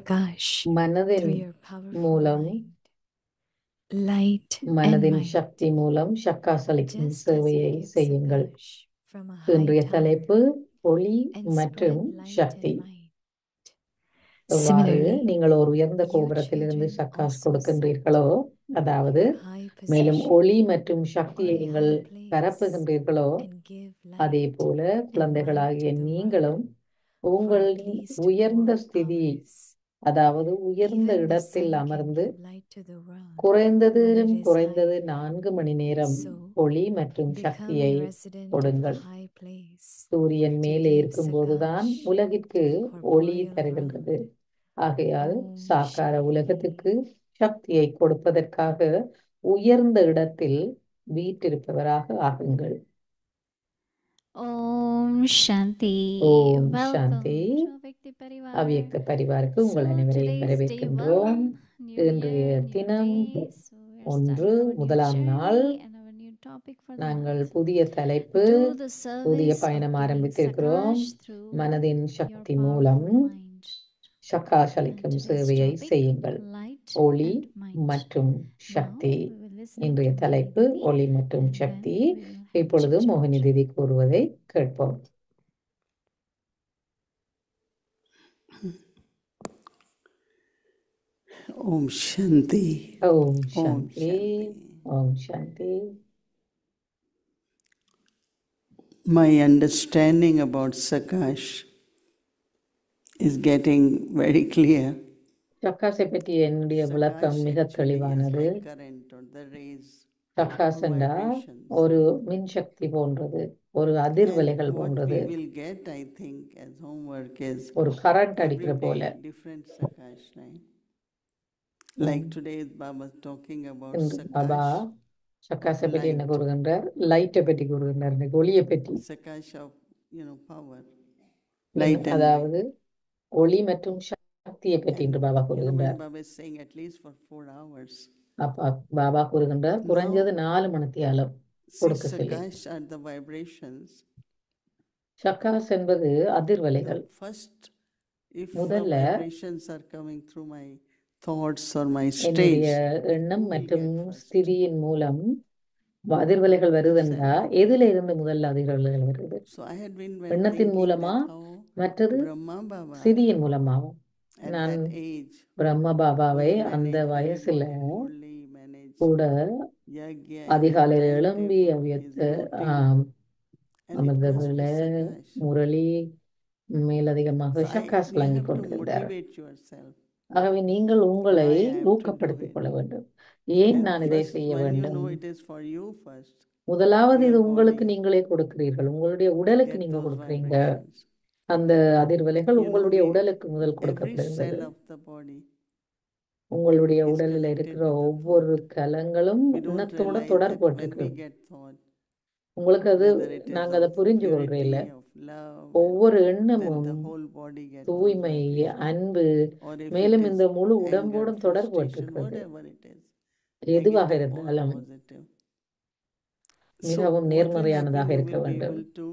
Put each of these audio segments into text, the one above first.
Prakash மனதின் through your powerful மூலம் mind, light and மனதின் might, சக்தி மூலம் சக்காசளிக்கும் just as you சேவையை give செய்யுங்கள். Prakash from a high இன்றைய tower தலைப்பு ஒளி and மற்றும் spread light Sakthi. and might. எவ்வாறு Similarly, நீங்கள் ஒரு உயர்ந்த you கோபுரத்திலிருந்து children சக்காஸ் also கொடுக்கின்றீர்களோ, sit அதாவது your high மேலும் position ஒளி மற்றும் or சக்தியை a நீங்கள் high place பரப்புகின்றீர்களோ, and give அதே light போல and might குழந்தைகளாகிய to the நீங்களும் world for at உங்களின் least உயர்ந்த 4 ஸ்திதியை, hours. அதாவது உயர்ந்த Even the இடத்தில் sun can அமர்ந்து give light to the world when it குறைந்ததிலும் is குறைந்தது high. 4 மணி நேரம் So, ஒளி மற்றும் become சக்தியை a resident of a கொடுங்கள். high place சூரியன் to மேலே give இருக்கும்போதுதான் Sakash உலகிற்கு to the ஒளி corporeal தருகின்றது. world. ஆகையால் Om சாக்கார Shanti. உலகத்துக்கு சக்தியை கொடுப்பதற்காக உயர்ந்த இடத்தில் வீற்றிருப்பவராக ஆகுங்கள். Om Shanti. Om Welcome Shanti. to Avyakti Parivar. அவ்யக்த பரிவாருக்கு உங்கள் So அனைவரையும் today's day வரவேற்கின்றோம். 1, new இன்றைய year, new தினம் day. So we're 1 starting our new முதலாம் நாள். journey and our new topic for the நாங்கள் month. புதிய தலைப்பு, Do the புதிய service of பயணம் giving ஆரம்பித்திருக்கிறோம். Sakash through மனதின் your சக்தி மூலம் powerful mind. சக்காஷ் And அளிக்கும் today's சேவையை topic, செய்யுங்கள். light ஒளி and might. மற்றும் Now Sakthi. we will listen இன்றைய to Mohini தலைப்பு Didi ஒளி மற்றும் and then Sakthi. we will have இப்பொழுது chit மோகினி chat. தீதி கூறுவதை கேட்போம். Om Shanti. Om Om Shanti. Shanti. Om Shanti. My understanding about Sakash is getting very clear. சக்காசை பற்றிய என்னுடைய விளக்கம் Sakash மிக actually is தெளிவானது. like current or the rays சக்காஸ் or என்றா vibrations. ஒரு மின்சக்தி போன்றது, ஒரு And அதிர்வலைகள் what போன்றது, we will get, I think, as homework is ஒரு கரண்ட் every அடிக்கிற போல. day different Sakash, right? Like today, Baba talking about இன்று பாபா Sakash சக்காசை of பற்றி என்ன light, கூறுகின்றார்? லைட்டை பற்றி கூறுகின்றார், இந்த ஒளியை பற்றி. Sakash of power, light and might. அதாவது ஒளி மற்றும் சக்தியை பற்றி இன்று பாபா When கூறுகின்றார். Baba is saying at least for 4 hours, அப்பா பாபா கூறுகின்றார், குறைஞ்சது 4 மணித்தியாலம் see, கொடுக்க சொல்லி. Sakash are the vibrations. சக்காஸ் என்பது அதிர்வலைகள். The first, if முதல்ல vibrations are coming through my thoughts or my என்னுடைய stage, எண்ணம் who will மற்றும் get first? ஸ்திதியின் மூலம் அதிர்வலைகள் வருதுன்றா Self. எதுல இருந்து முதல்ல அதிர்வலைகள் வருது? So I had been எண்ணத்தின் thinking மூலமா, that how மற்றது Brahma Baba ஸ்திதியின் மூலமாகும். at நான் that age பிரம்ம பாபாவை will அந்த manage வயசுல everybody, only manage கூட yagya, அதிகாலையில் his எழும்பி timetable, அவ்வியத்த his routine, and it அமிர்த must be வேளை Sakash. முரளி மேலதிகமாக So சக்காஸ் you வழங்கி have to கொண்டிருந்தார். motivate yourself. ஆகவே நீங்கள் உங்களை Why I have to do ஊக்கப்படுத்திக் it? கொள்ள வேண்டும். ஏன் And நான் இதை first, செய்ய when you வேண்டும்? know it is for you first, முதலாவது இது your உங்களுக்கு body நீங்களே கொடுக்கிறீர்கள், உங்களுடைய உடலுக்கு get நீங்க those கொடுக்குறீங்க. vibrations. அந்த அதிர்வலைகள் You know, உங்களுடைய உடலுக்கு முதல் every கொடுக்கப்படுகின்றது. cell of the body உங்களுடைய is உடலில் connected இருக்கிற with the ஒவ்வொரு thought. கலங்களும் We don't எண்ணத்தோட realize that தொடர்பட்டு when we get thought, உங்களுக்கு அது whether it is நாங்க அதை of புரிஞ்சு கொள்றே இல்ல. purity, of love, ஒவ்வொரு then எண்ணமும் the whole body gets those தூய்மை, vibrations. அன்பு, Or if it மேலும் is இந்த முழு anger, உடம்போடும் frustration, தொடர்பட்டிருக்கிறது. whatever it is, எதுவாக negative or இருந்தாலும் positive. So மிகவும் what will நேர்மறையானதாக happen? You இருக்க will be வேண்டும். able to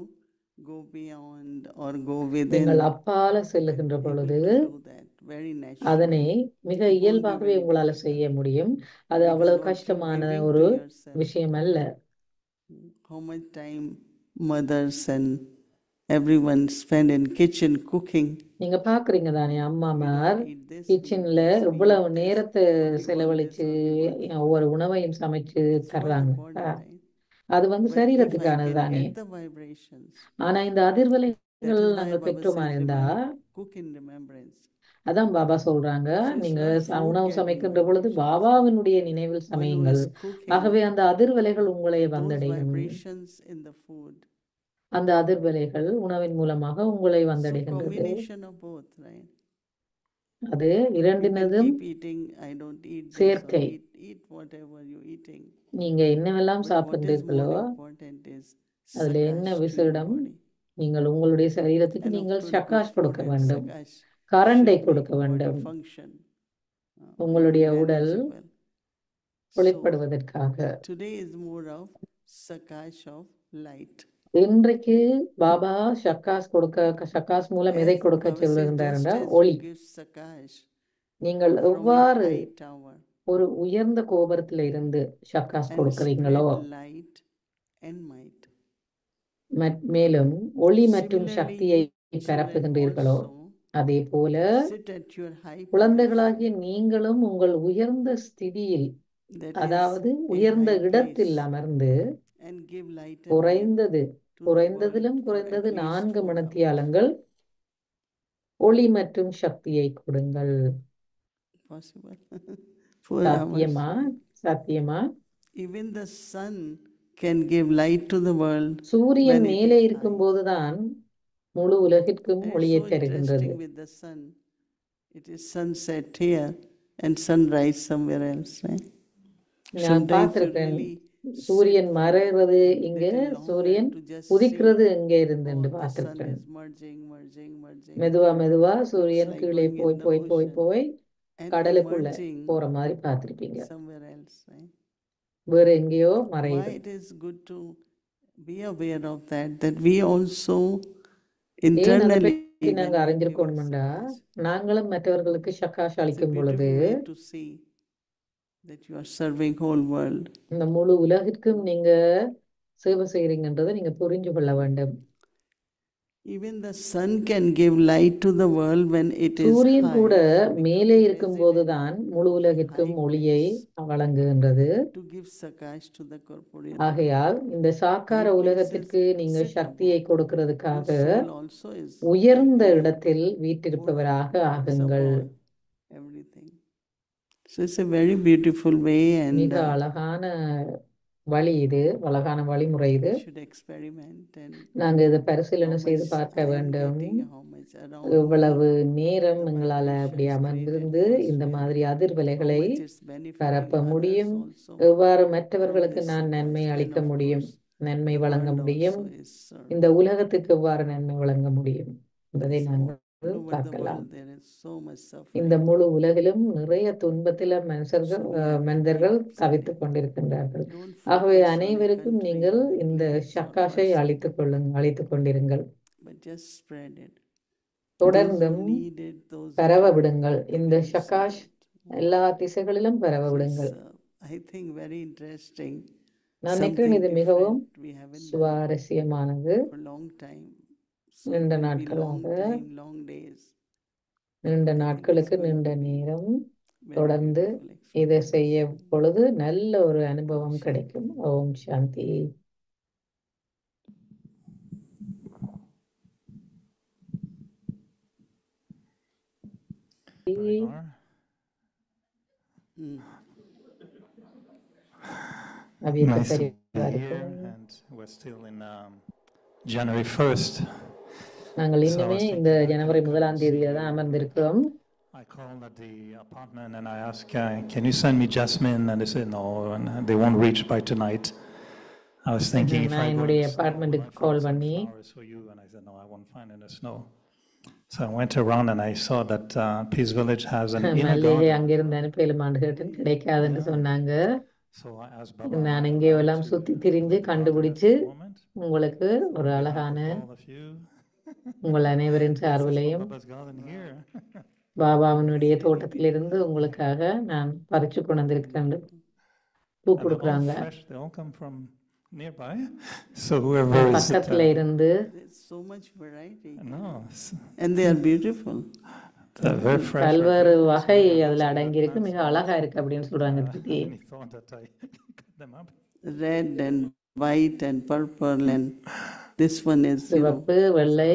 go beyond or go within நீங்கள் அப்பால and செல்லுகின்ற able பொழுது to do that very அதனை naturally. மிக It won't be இயல்பாகவே very உங்களால difficult செய்ய முடியும். அது because அவ்வளவு what you're கஷ்டமான giving ஒரு to yourself, விஷயம் அல்ல. how much time mothers and everyone spend in kitchen cooking. நீங்க பாக்குறீங்க தானே, We அம்மாமார் don't eat this, we eat கிச்சன்ல this, we இவ்வளவு eat this, நேரத்தை or we want this, செலவழிச்சு or we want that. ஒவ்வொரு உணவையும் சமைச்சு It's for the தர்றாங்க. body, right? அது வந்து But if I சரீரத்துக்கானது can தானே. get the vibrations, ஆனா இந்த that அதிர்வலைகள் is why நாங்கள் Baba பெற்றோமா says, இருந்தா, cook in remembrance. அதான் பாபா சொல்றாங்க, So it's நீங்க not food உணவு getting சமைக்கின்ற பொழுது vibrations. பாபாவினுடைய நினைவில் One who சமையுங்கள். is cooking, ஆகவே அந்த அதிர்வலைகள் உங்களை those வந்தடையும். vibrations in the food. அந்த அதிர்வலைகள் உணவின் மூலமாக உங்களை So வந்தடைகின்றது. combination of both, right? அது You can இரண்டினதும் keep eating, I don't eat this, or சேர்க்கை. eat whatever you're eating. நீங்க என்னவெல்லாம் But what is சாப்பிடுறீர்களோ more important is அதுல என்ன Sakash to your விசேடம், body. நீங்கள் உங்களுடைய சரீரத்துக்கு And of நீங்கள் course, good சக்காஷ் கொடுக்க food and வேண்டும், Sakash கரண்டை should கொடுக்க make body வேண்டும், function, will be உங்களுடைய உடல் manageable. So தொழிற்படுவதற்காக. today is more of Sakash of light. இன்றைக்கு பாபா சக்காஸ் மூலம் எதை As கொடுக்க Baba says, சொல்லுகின்றார் just என்றால் as you ஒளி. give Sakash நீங்கள் from a எவ்வாறு high tower ஒரு உயர்ந்த கோபுரத்துல இருந்து ஷக்காஸ் and கொடுக்கிறீங்களோ spread light and might. மேலும் ஒளி மற்றும் Similarly, சக்தியை you children பரப்புகின்றீர்களோ also அதே போல sit at your high position, குழந்தைகளாகிய நீங்களும் உங்கள் உயர்ந்த ஸ்திதியில் that is அதாவது a உயர்ந்த high இடத்தில் place, அமர்ந்து and give light and light குறைந்தது to the world குறைந்ததிலும் for குறைந்தது at least 4 4 hours. மணித்தியாலங்கள் ஒளி மற்றும் சக்தியை கொடுங்கள். Possible? 4 hours. சாத்தியமா? சாத்தியமா? Even the sun can give light to the world சூரியன் when it மேலே is high. இருக்கும்போதுதான் முழு உலகிற்கும் And ஒளியை so தருகின்றது. interesting with the sun. It is sunset here and sunrise somewhere else, right? நான் Sometimes you பார்த்திருக்கேன் really சூரியன் sit for மறைகிறது a இங்க little longer சூரியன் to just உதிக்கிறது see, இங்கே இருந்து oh, the sun பார்த்திருக்கேன். is merging. மெதுவா மெதுவா Looks சூரியன் like கீழே going போய் in the போய் போய் ocean போய் and கடலுக்குள்ள emerging போற மாதிரி பார்த்திருப்பீங்க. somewhere else, right? வேற எங்கேயோ Why மறையுது. it is good to be aware of that we also ஏன் அதை internally, பற்றி when நாங்க we give அறிஞ்சிருக்கணும்டா exercise, நாங்களும் மற்றவர்களுக்கு ஷக்காஷ் it's a அளிக்கும் beautiful பொழுது way to see that you are serving whole world. இந்த முழு உலகிற்கும் நீங்க சேவை செய்யறீங்கன்றதை நீங்க புரிஞ்சு கொள்ள வேண்டும். Even the sun can give light to the world when it is சூரியன் high, கூட becoming மேலே இருக்கும் resident போதுதான் முழு of the உலகிற்கும் high ஒளியை place வழங்குகின்றது. to give sakash to the corporeal world. ஆகையால் இந்த சாக்கார High places உலகத்திற்கு நீங்க sit சக்தியை above. கொடுக்கிறதுக்காக Your soul also is உயர்ந்த like a இடத்தில் வீற்றிருப்பவராக forehead, is ஆகுங்கள். above everything. So it's a very beautiful way, and மிக அழகான வழி இது, அழகான வழிமுறை இது. we should experiment and நாங்க இதை how பரிசீலனை செய்து much பார்க்க time வேண்டும். getting, how much around எவ்வளவு me, நேரம் the எங்களால அப்படி vibrations அமர்ந்திருந்து created இந்த atmosphere, மாதிரி how அதிர்வலைகளை much it's benefiting பரப்ப others முடியும், also எவ்வாறு from மற்றவர்களுக்கு this நான் sakash, நன்மை then அளிக்க of முடியும், course நன்மை the வழங்க world முடியும், also is served. இந்த உலகத்துக்கு எவ்வாறு நன்மை வழங்க முடியும் என்பதை So நாங்கள் all over the பார்க்கலாம். world there is so much இந்த suffering. முழு உலகிலும் நிறைய துன்பத்தில So we have to மனிதர்கள் keep தவித்துக் sending. கொண்டிருக்கின்றார்கள். Don't ஆகவே focus on a அனைவருக்கும் country நீங்கள் or a இந்த place or ஷக்காஷை person, அளித்துக் கொண்டிருங்கள். but just spread it. Those who தொடர்ந்தும் need it, those who பரவ can, விடுங்கள். they இந்த can receive ஷக்காஷ் it. எல்லா திசைகளிலும் பரவ So it's, விடுங்கள். I think, very interesting. நான் நினைக்கிறேன் Something இது மிகவும் different we haven't done சுவாரஸ்யமானது. for a long time. So it நீண்ட will be long நாட்களாக time, long days. நீண்ட I think it's நாட்களுக்கு going நீண்ட to be நேரம் very தொடர்ந்து beautiful இதை experience. செய்ய பொழுது நல்ல ஒரு அனுபவம் கிடைக்கும். ஓம் சாந்தி. Mm. அபியத்த Nice to be பரிவாருக்கு here, and we're still in January 1st. நாங்கள் So I இன்னுமே was இந்த thinking I ஜனவரி could 1ஆம் தேதியில தான் அமர்ந்திருக்கிறோம். I called at the apartment and I asked, can you send me Jasmine? And they said no, and they won't reach by tonight. I was thinking if நான் I go in என்னுடைய the snow, will அபார்ட்மெண்ட்டுக்கு I call find some பண்ணி flowers for you? And I said no, I won't find in the snow. So I went around and I saw that Peace Village has an inner மல்லிகை garden. அங்கிருந்து அனுப்பலுமான்னு கேட்டேன், கிடைக்காதுன்னு சொன்னாங்க. So I asked Baba நான் எங்கேயோ எல்லாம் சுத்தி திரிஞ்சு கண்டுபிடிச்சு for a moment. உங்களுக்கு ஒரு On behalf அழகான of all of you, உங்கள் அனைவரின் this is from சார்பிலையும் Baba's garden here. பாபாவினுடைய தோட்டத்திலிருந்து உங்களுக்காக நான் பறிச்சு கொண்டு வந்திருக்கேன். பூ And they're all கொடுக்குறாங்க. fresh. They all come from nearby. So whoever is பக்கத்துல இருந்து There's so much variety, no, and they are beautiful. they're very fresh. பல்வேறு very வகை beautiful. அதுல So அடங்கி இருக்கு, the மிக plants அழகா இருக்கு அப்படின்னு சொல்றாங்க பிரீத்தி. and he thought that I cut them up. Red and white and purple, and this one is, சிவப்பு, வெள்ளை,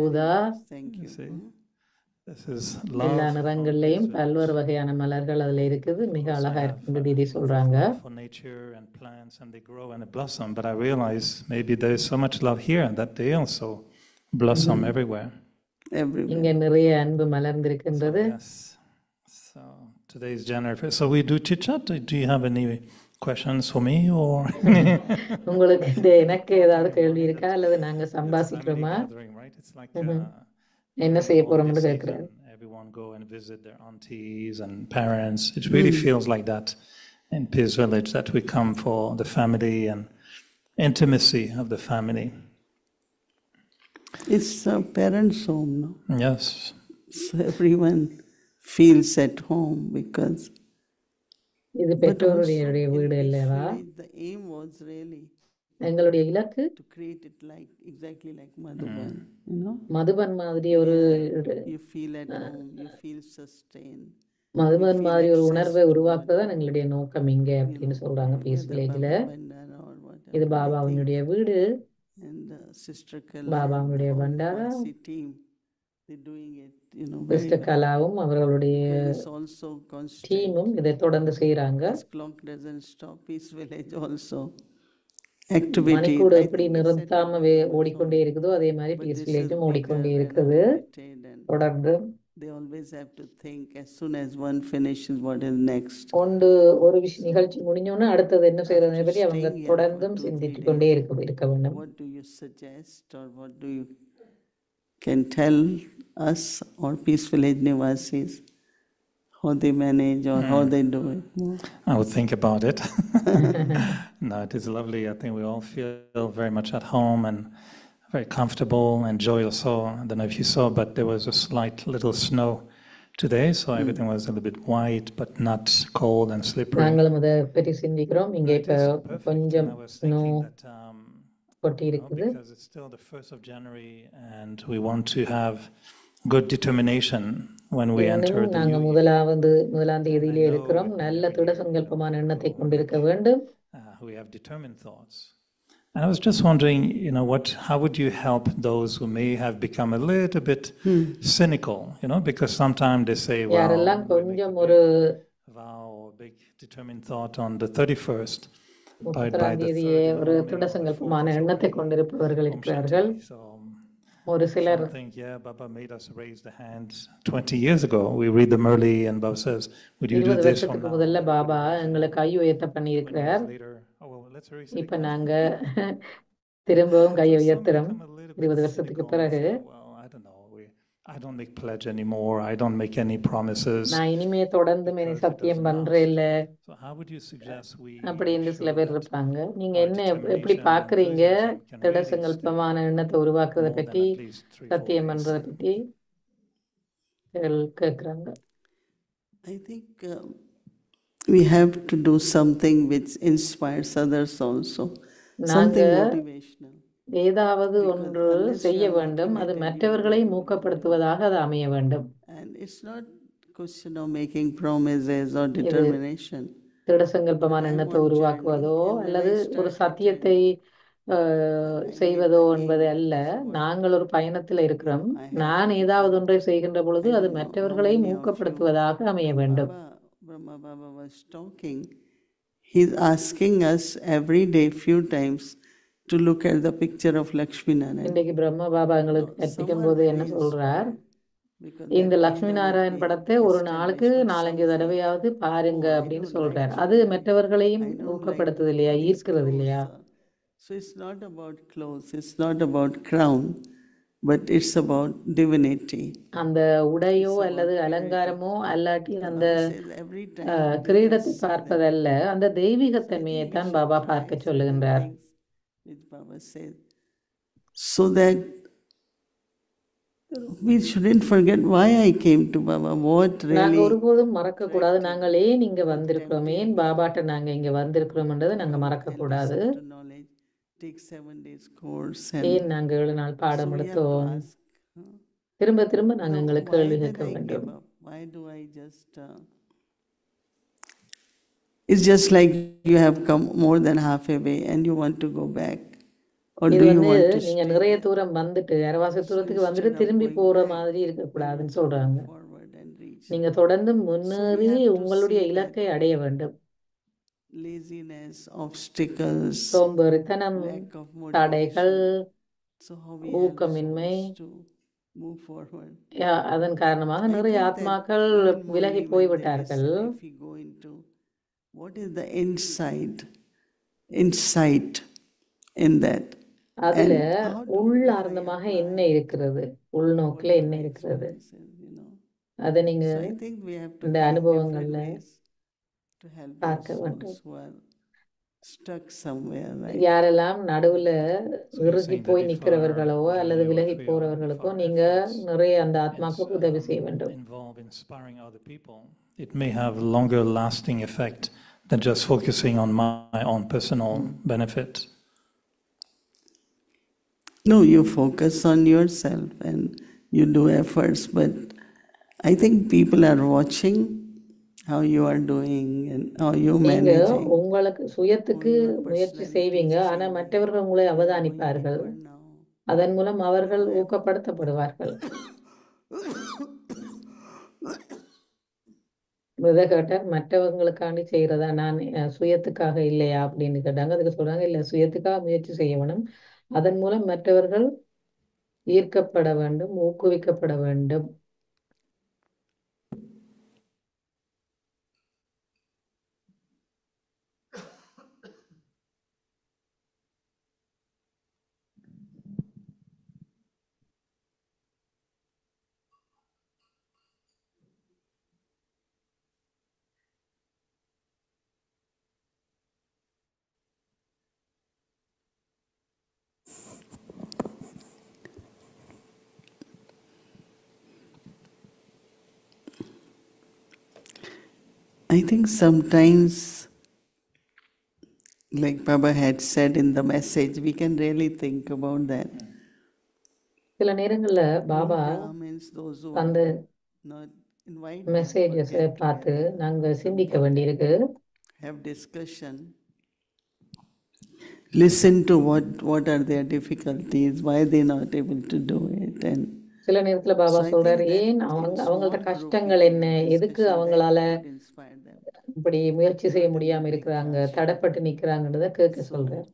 ஊதா, thank you. You see? This is எல்லா love. நிறங்கள்லயும் for பல்வேறு village. வகையான மலர்கள் அதுல இருக்குது, மிக Of course, I அழகா have இருக்குன்னு தீதி சொல்றாங்க. love for nature and plants, and they grow and they blossom. But I realize maybe there is so much love here that they also blossom everywhere. Everywhere. இங்க நிறைய அன்பு So, மலர்ந்திருக்கின்றது. yes. So today is January 1st. So we do chit chat. Do you have any questions for me or? உங்களுக்கு எனக்கு ஏதாவது கேள்வி இருக்கா அல்லது நாங்க It's family சம்பாசிக்கிறோமா, gathering, right? It's like என்ன செய்ய போறோம்னு holiday கேட்கிறேன். season. Everyone go and visit their aunties and parents. It really feels like that in Peace Village, that we come for the family and intimacy of the family. It's a parents' home, no? Yes. So everyone feels at home because, இது but பெற்றோருடைய also in வீடு Peace இல்லவா? Village, the aim was really எங்களுடைய இலக்கு to create it like exactly like Madhuban, you know. Madhuban மாதிரி ஒரு Yeah, you feel at home, you feel sustained, you Madhuban feel மாதிரி ஒரு access உணர்வை to God, உருவாக்குறதுதான் எங்களுடைய நோக்கம் இங்க you அப்படின்னு know, சொல்றாங்க பீஸ் whether வில்லேஜ்ல. Baba Bandara or இது whatever. I think, பாபாவுடைய வீடு, and Sister Kala and பாபாவுடைய the whole Bhandara, Nivasi team, they're doing it, you know, very sister well. கலாவும் அவர்களுடைய Because it's also constant. டீமும் இதை தொடர்ந்து செய்யறாங்க. This clock doesn't stop. Peace Village also. Activities. மணிக்கூடு I எப்படி think they set நிறுத்தாம up Baba ஓடிக்கொண்டே also. இருக்குதோ அதே மாதிரி But பீஸ் this is வில்லேஜும் bigger ஓடிக்கொண்டே and இருக்குது unlimited, and தொடர்ந்து. they always have to think as soon as one finishes what is next. ஒரு நிகழ்ச்சி முடிஞ்சோன்னா அடுத்தது என்ன செய்யறதை After பற்றி அவங்க staying here for தொடர்ந்தும் 2-3 சிந்தித்துக் கொண்டே days, இருக்க வேண்டும். what do you suggest, or what do you can tell us or Peace Village Nivasis how they manage or how they do it? I would think about it. No, it is lovely. I think we all feel very much at home and very comfortable. Enjoy your soul. I don't know if you saw, but there was a slight little snow today, so everything was a little bit white, but not cold and slippery. நாங்களும் அதை பற்றி சிந்திக்கிறோம். இங்கே It இப்ப is perfect, கொஞ்சம் and I was snow thinking that கொட்டி இருக்குது. because it's still the 1st of January, and we want to have good determination when we enter இன்னும் the நாங்க new year. முதலாம் தேதியிலே இருக்கிறோம். நல்ல திடசங்கல்பமான எண்ணத்தை கொண்டிருக்க வேண்டும். We have determined thoughts. And I was just wondering, how would you help those who may have become a little bit cynical, because sometimes they say, well, யாரெல்லாம் we make a கொஞ்சம் big ஒரு vow, big determined thought on the 31st, but by 31ஆம் the தேதியே 3rd in the ஒரு morning or the 4th திடசங்கல்பமான is எண்ணத்தை already கொண்டிருப்பவர்கள் Om இருக்கிறார்கள். Shanti. So ஒரு சிலர் some think, yeah, Baba made us raise the hand 20 years ago. We read them early, and Baba says, would you do 20 this from வருஷத்துக்கு now? முதல்ல Would you Baba do that எங்களை கை உயர்த்த 20 பண்ணியிருக்கிறார். years later? Oh, well, let's raise it இப்ப again. நாங்க திரும்பவும் கை So some உயர்த்துறோம். become a little 20 bit வருஷத்துக்கு cynical and பிறகு say, well, I don't know, I don't make pledge anymore. I don't make any promises. நான் இனிமே தொடர்ந்து இனி because it சத்தியம் doesn't பண்றேன் இல்ல last. So how would you suggest we அப்படின்னு சில show பேர் that இருப்பாங்க. நீங்க our என்ன எப்படி determination and பாக்குறீங்க enthusiasm can really திடசங்கல்பமான stay எண்ணத்தை உருவாக்குறத more than பற்றி, at least 3-4 சத்தியம் days? பண்றத பற்றி கேக்குறாங்க. I think we have to do something which inspires others also. Something நாங்க motivational. ஏதாவது Because ஒன்று unless you செய்ய are வேண்டும், அது motivated, you மற்றவர்களை won't do it. ஊக்கப்படுத்துவதாக அது அமைய வேண்டும். And it's not question of making promises or determination. திடசங்கல்பமான But I எண்ணத்தை want உருவாக்குவதோ journey, and when அல்லது I ஒரு started சத்தியத்தை I செய்வதோ made the என்பது aim, அல்ல. this is what, நாங்கள் ஒரு பயணத்தில் இருக்கிறோம். I have நான் to ஏதாவது become. ஒன்றை செய்கின்ற பொழுது I அது don't know how மற்றவர்களையும் many of you, ஊக்கப்படுத்துவதாக அமைய when வேண்டும். Brahma Baba was talking, he's asking us every day, few times, to look at the picture of Lakshmi Narayan. இன்றைக்கு பிரம்ம பாபா எங்களுக்கு கற்பிக்கும் போது என்ன சொல்றார், இந்த லக்ஷ்மி நாராயண் படத்தை ஒரு நாளுக்கு 4-5 தடவையாவது பாருங்க அப்படின்னு சொல்றார். அது மற்றவர்களையும் ஊக்கப்படுத்துது இல்லையா, ஈர்க்கிறது இல்லையா? So it's not about clothes, it's not about crown, but it's about divinity. அந்த உடையோ அல்லது அலங்காரமோ அல்லாட்டி அந்த கிரீடத்தை பார்ப்பதல்ல, அந்த தெய்வீகத்தன்மையை தான் பாபா பார்க்க சொல்லுகின்றார். So that we shouldn't forget why I came to Baba, what நாங்க really. ஒருபோதும் மறக்க கூடாது, நாங்கள் ஏன் இங்க வந்திருக்கிறோம், ஏன் பாபாட்ட நாங்க இங்க வந்திருக்கிறோம்ன்றதை நாங்க மறக்க கூடாது. Take 7 days course ஏன் நாங்க 7 நாள் பாடம் எடுத்தோம், திரும்ப திரும்ப நாங்க எங்களுக்கு கேள்வி கேட்க வேண்டும். Why do I just it's just like you have come more than halfway and you want to go back, or இது do you வந்து want to நீங்க stay நிறைய there? தூரம் வந்துட்டு அரைவாசி தூரத்துக்கு வந்துட்டு திரும்பி போற மாதிரி இருக்கக்கூடாதுன்னு சொல்றாங்க. Forward and reach. நீங்க தொடர்ந்து முன்னேறி உங்களுடைய இலக்கை அடைய வேண்டும். Laziness, obstacles, சோம்பேறித்தனம், lack of தடைகள், motivation. So how we help ஊக்கமின்மை, souls to move forward. அதன் காரணமாக I நிறைய think that ஆத்மாக்கள் even more விலகி even போய்விட்டார்கள். there is, if we go into what is the insight in that, அதுல and how do we உள்ளார்ந்தமாக apply என்ன இருக்கிறது, உள்நோக்கில என்ன whatever இருக்கிறது, experiences, அதை நீங்க So I think we have to இந்த find அனுபவங்கள்ல different ways to help பார்க்க those வேண்டும். souls who are stuck somewhere, right? யாரெல்லாம் நடுவுல So you're இறுகி saying that போய் if நிக்கிறவர்களோ our அல்லது journey or விலகி if போறவர்களுக்கோ our நீங்க efforts நிறைய அந்த is ஆத்மாக்களுக்கு உதவி செய்ய வேண்டும். involve inspiring other people, it may have longer lasting effect than just focusing on my own personal benefit. No, you focus on yourself and you do efforts, but I think people are watching how you are doing and how you நீங்க managing. உங்களுக்கு சுயத்துக்கு Oh, your முயற்சி personality செய்வீங்க is ஆனா changing. மற்றவர்கள் உங்களை You are going அவதானிப்பார்கள். deeper now. அதன் மூலம் அவர்கள் ஊக்கப்படுத்தப்படுவார்கள். பிரதர் கேட்டார் மற்றவங்களுக்காண்டி செய்யறதா நான் சுயத்துக்காக இல்லையா அப்படின்னு கேட்டாங்க. அதுக்கு சொல்றாங்க இல்ல சுயத்துக்காக முயற்சி செய்ய வேணும். அதன் மூலம் மற்றவர்கள் ஈர்க்கப்பட வேண்டும், ஊக்குவிக்கப்பட வேண்டும். I think sometimes, like Baba had said in the message, we can really think about that. சில நேரங்கள்ல பாபா Brahmins, those who அந்த are not invite them or messages get பார்த்து together, நாங்க சிந்திக்க வேண்டியிருக்கு. have discussion, listen to what are their difficulties, why they not able to do it, and சில நேரத்துல Baba so I சொல்றாரு think that ஏன் in அவங்கள்ட்ட small group கஷ்டங்கள் we என்ன, can have எதுக்கு discussion அவங்களால that could inspire them. இப்படி முயற்சி செய்ய Not in முடியாம the big இருக்கிறாங்க, rush. தடைப்பட்டு நிக்கிறாங்கன்றத கேட்க So சொல்றாரு.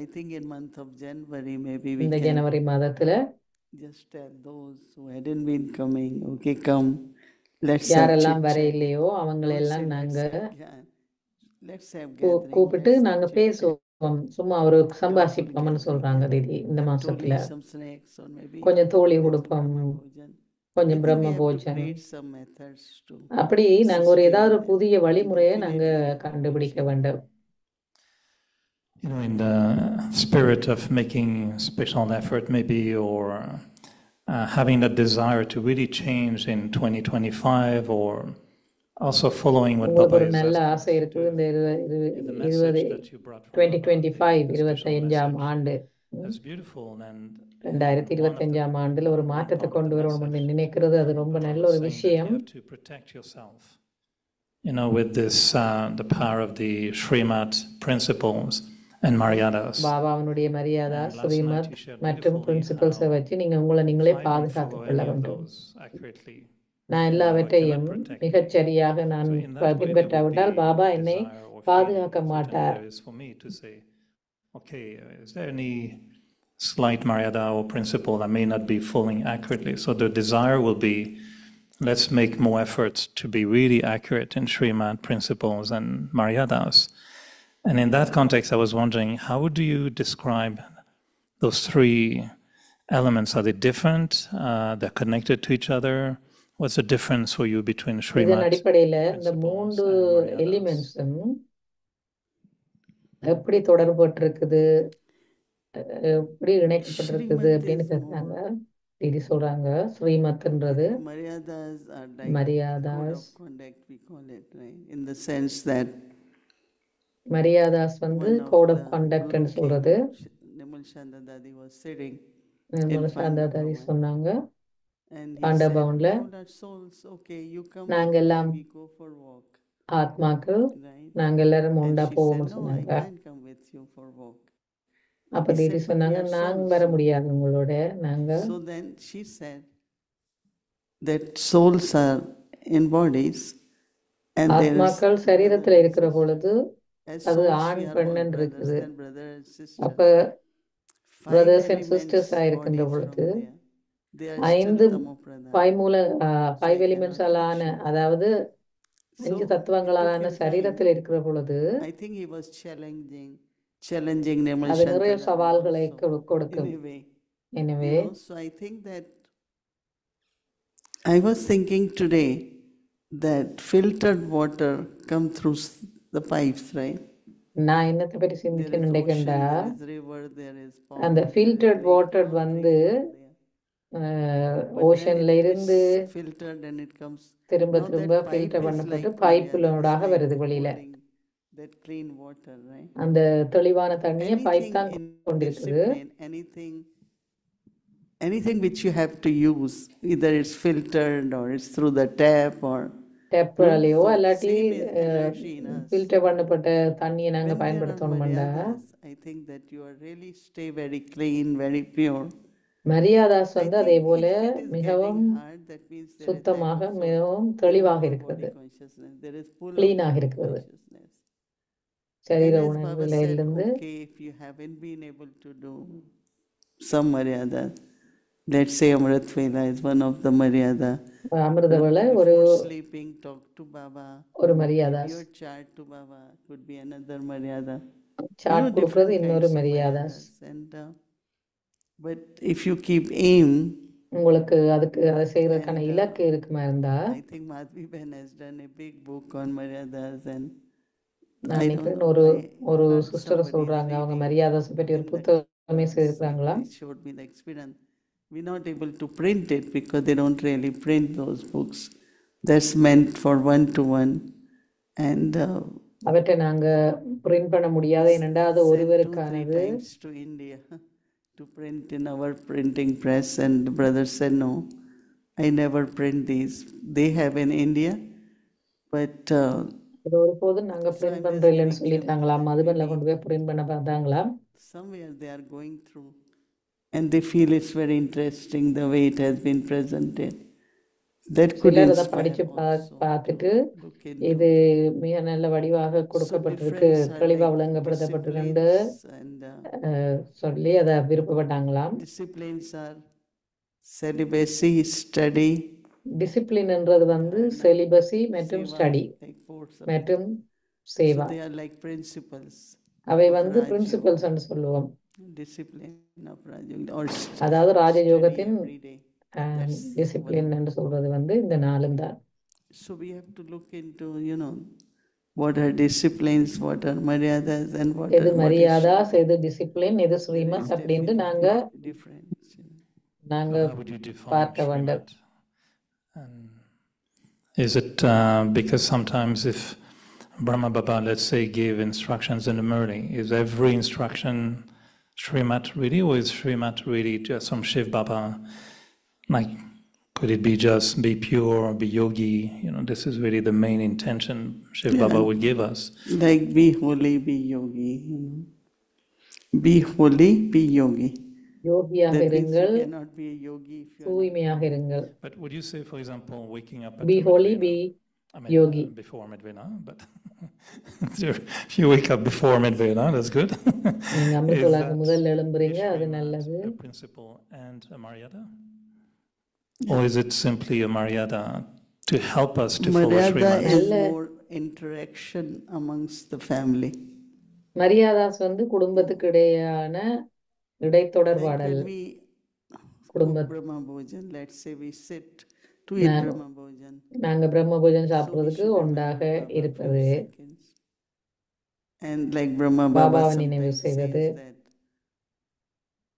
I think in month of January maybe we இந்த can ஜனவரி மாதத்துல just tell those who hadn't been coming, okay, come, let's have யாரெல்லாம் வர chit-chat. இல்லையோ Don't அவங்களெல்லாம் say நாங்க let's have gathering, கூப்பிட்டு let's நாங்க chit-chat. பேசுவோம், சும்மா ஒரு Joyful சம்பாஷிப்போம்னு gathering. சொல்றாங்க தீதி. இந்த Have மாசத்துல totally some snacks or maybe கொஞ்சம் தோழி little கொடுப்போம், Brahma Bhojan. I கொஞ்சம் think we பிரம்ம have to போஜனம், create some methods to அப்படி நாங்க ஒரு ஏதாவது ஒரு sustain புதிய and வழிமுறையை நாங்க definitely கண்டுபிடிக்க achieve. வேண்டும். You know, in the spirit of making special effort, maybe, or having that desire to really change in 2025 or also following what உங்களுக்கு Baba ஒரு is நல்ல asking ஆசை us to இருக்கு. do. இந்த In the message 20 that you brought from Baba, 2025 the special 25ஆம் message, ஆண்டு that's beautiful. And 2025ஆம் ஆண்டுல ஒரு மாற்றத்தை கொண்டு வரணும்னு நினைக்கிறது அது ரொம்ப நல்ல Baba ஒரு was saying that விஷயம். you have to protect yourself. You know, with this, the power of the Srimad principles and Maryadas. பாபாவனுடைய Maryada, And last night Srimad you shared மற்றும் beautifully பிரின்சிபல்ஸை how வச்சு நீங்க உங்களை நீங்களே if I don't பாதுகாத்துக் follow கொள்ள any of வேண்டும். those accurately, நான் then Baba எல்லாவற்றையும் cannot protect me. மிகச்சரியாக நான் So in that way, there would பின்பற்றாவிட்டால் be Baba a என்னை desire or feeling பாதுகாக்க certainly மாட்டார். there is for me to say, okay, is there any slight Maryada or principle I may not be following accurately? So the desire will be, let's make more efforts to be really accurate in Srimad principles and Maryadas. And in that context, I was wondering, how do you describe those three elements? Are they different? They're connected to each other? What's the difference for you between இதன் Srimad அடிப்படையில இந்த principles 3 and Maryadas? எலிமெண்ட்ஸும் எப்படி தொடர்புபட்டிருக்குது, எப்படி இணைக்கப்பட்டிருக்குது Srimad அப்படின்னு is கேட்குறாங்க. more, இது சொல்றாங்க ஸ்ரீமத்ன்றது Maryadas are like code Mariadas. of conduct, we call it, right? In the sense that Mariadas வந்து one of code of the கண்டக்ட்னு Guru சொல்றது. King, Nimal Chanda Dadi was sitting Nirmala in Shanta Dadi Pandavavan சொன்னாங்க, and he Pandava said, பவன்ல all our souls, okay, you come நாங்க with me, எல்லாம் we go for walk, ஆத்மாக்கள் right? நாங்க எல்லாரும் And ஒண்டா she said, போவோம்னு no, I சொன்னாங்க. can't come with you for walk. அப்ப He Didi said, but we சொன்னாங்க are நாங்க souls. வர முடியாது உங்களோட. நாங்க So then she said that souls are in bodies and there is ஆத்மாக்கள் brother சரீரத்துல and இருக்கிற sister. பொழுது As அது souls, ஆண் we are all பெண்ணன் brothers இருக்குது. and brother and sister. அப்ப 5 பிரதர்ஸ் அண்ட் elements சிஸ்டர்ஸ் ஆயிருக்கின்ற bodies பொழுது from there. They are still 5 Tamo Pradhan. 5 So I எலிமெண்ட்ஸாலான, cannot touch you. அதாவது So 5 it took தத்துவங்களாலான him சரீரத்தில் time. இருக்கிற பொழுது I think he was challenging Nirmal அது நிறைய Shanta Dadi சவால்களை also கொடுக்கும். in a way. எனவே So I think that I was thinking today that filtered water come through the pipes, right? நான் என்னத்தை பற்றி There is சிந்திக்கணும்னு ocean, கேட்டா there is river, there is அந்த pond, there is filtered lake, water all வந்து things are there. But when ஓஷன்ல it இருந்து gets filtered and it comes, திரும்ப now திரும்ப that pipe filter is Pannapattu like Maryada, it's பைப்புலோடாக like வருது வெளியில. holding that clean water, right? அந்த தெளிவான தண்ணியை pipe Anything தான் in கொண்டிருக்குது. discipline, anything which you have to use, either it's filtered or it's through the tap or டெப்பலையோ so அல்லாட்டி same is energy in us. Filter பண்ணப்பட்ட தண்ணியை நாங்க When we are on பயன்படுத்தணும்டா Maryadas, I think that you are really stay very clean, very pure. Mariadas I வந்து அதே think போல if it is மிகவும் getting hard, that means there is lack சுத்தமாக of மிகவும் தெளிவாக full இருக்கிறது, body consciousness. There is full Clean of ஆக body இருக்கிறது. consciousness. சரீர And as Baba உணர்வுல said, இருந்து okay, if you haven't been able to do some Maryada, let's say Amrit Vela is one of the Maryada. அமிர்தவள ஒரு Before sleeping, talk to Baba. ஒரு Give maryadas, your chart to Baba. Could be another Maryada. Chart கொடுக்கறது Different இன்னொரு kinds of maryadas. Maryadas. And but if you keep aim, உங்களுக்கு அதுக்கு அதை செய்யறதுக்கான And, இலக்கு இருக்குமா இருந்தா, I think Madhvi Ben has done a big book on Maryadas, and நான் I don't நினைக்கிறேன் know, ஒரு I ஒரு heard சிஸ்டர் somebody சொல்றாங்க அவங்க reading மரியாதாஸ் பற்றி ஒரு in that புத்தகமே class, செய்திருக்கிறாங்களா. they showed me the experience. We're not able to print it because they don't really print those books. That's meant for one-to-one. And அவற்றை நாங்க print பண்ண முடியாத என்னண்டா அது sent 2-3 ஒருவருக்கானது. times to India to print in our printing press, and the brother said, no, I never print these. They have in India, but அது ஒருபோதும் நாங்க print பண்றோம் இல்லைன்னு சொல்லிட்டாங்களாம். மதுபன்ல கொண்டு போய் பிரிண்ட் பண்ண பார்த்தாங்களாம். somewhere they are going through and they feel it's very interesting the way it has been presented. That could சிலர் அதை inspire படிச்சு also பார்த்துட்டு to look into. இது மிக நல்ல வடிவாக So கொடுக்கப்பட்டிருக்கு, difference are தெளிவா like விளங்கப்படுத்தப்பட்டிருக்கு disciplines, and சொல்லி அதை விருப்பப்பட்டாங்களாம். disciplines are celibacy, study, டிசிப்ளின்ன்றது வந்து செலிபசி மற்றும் seva, ஸ்டடி like force. மற்றும் So Seva, they are like principles அவை of வந்து Raj பிரின்சிபல்ஸ் Yoga, சொல்லுவோம். discipline of Raj Yoga, or அதாவது study ராஜயோகத்தின் every day. That's discipline என்று சொல்றது வந்து இந்த நாளும் தான். So we have to look into, what are disciplines, what are maryadas, and எது what is மரியாதாஸ், எது டிசிப்ளின், எது There ஸ்ரீமத் is அப்படின்ட்டு நாங்க definitely difference. நாங்க How would you define பார்க்க வேண்டும். Srimad? And is it because sometimes if Brahma Baba, let's say, gave instructions in the Murli, is every instruction Srimat really, or is Srimat really just from Shiv Baba? Like, could it be just be pure or be yogi? This is really the main intention Shiv Baba would give us. Like be holy, be yogi. Be holy, be yogi. யோகியாக That means இருங்கள், you cannot be a yogi if you are தூய்மையாக இருங்கள். But would you say, for example, waking up at Be the holy, Midvena? be I mean, yogi. before Midvena, but if you wake up before Midvena, that's good. நீங்க Is அமிர்தலாக்கு that முதல்ல எழும்புறீங்க, is அது Srimat நல்லது. a principle and a Maryada? Or is it simply a Maryada to help us to follow Maryada Srimat? is Nalla- more interaction amongst the family. Mariadas வந்து குடும்பத்துக்கு இடையான Like இடைத்தொடர்பாடல். when we cook குடும்ப- Brahma Bhojan, let's say we sit to eat Na- Brahma Bhojan. நாங்க பிரம்ம Poojan So we சாப்பிடுறதுக்கு should ஒன்றாக remember Baba for இருப்பது, seconds. And like Brahma Baba பாபாவை நினைவு sometimes செய்வது. says that,